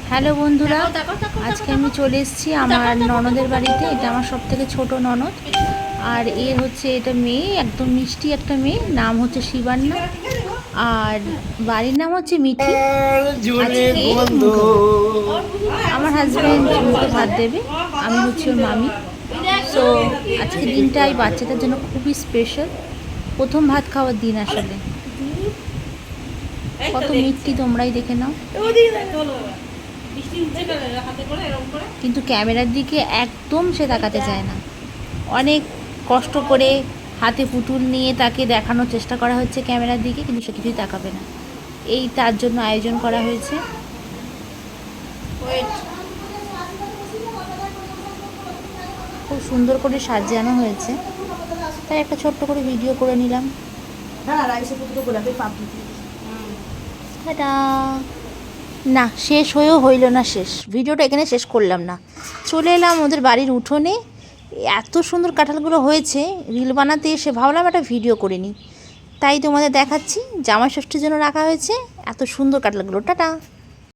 Hello বন্ধুরা, আজকে আমি চলে এসেছি আমার ননদের বাড়িতে। এটা আমার সবথেকে ছোট ননদ। আর এর হচ্ছে এটা মেয়ে, একদম মিষ্টি একটা মেয়ে, নাম হচ্ছে শিবান্না। আর বাড়ির নাম হচ্ছে মিঠি। আজকে আমার হাজব্যান্ড মুখে ভাত দেবে, আমি হচ্ছে ওর মামি। সো আজকে দিনটা এই বাচ্চাটার জন্য খুবই স্পেশাল, প্রথম ভাত খাওয়ার দিন আসলে। কত মিষ্টি তোমরাই দেখে নাও। কিন্তু ক্যামেরার দিকে একদম সে তাকাতে চায় না। অনেক কষ্ট করে হাতে পুতুল নিয়ে তাকে দেখানোর চেষ্টা করা হচ্ছে ক্যামেরার দিকে, কিন্তু সে কিছুই তাকাবে না। এই তার জন্য আয়োজন করা হয়েছে। খুব সুন্দর করে সাজানো হয়েছে, তাই একটা ছোট্ট করে ভিডিও করে নিলাম। না, শেষ হয়েও হইল না শেষ। ভিডিওটা এখানে শেষ করলাম না, চলে এলাম ওদের বাড়ির উঠোনে। এত সুন্দর কাঁঠালগুলো হয়েছে, রিল বানাতে এসে ভাবলাম একটা ভিডিও করে নিই, তাই তোমাদের দেখাচ্ছি। জামাই ষষ্ঠীর জন্য রাখা হয়েছে এত সুন্দর কাঁঠালগুলো। টাটা।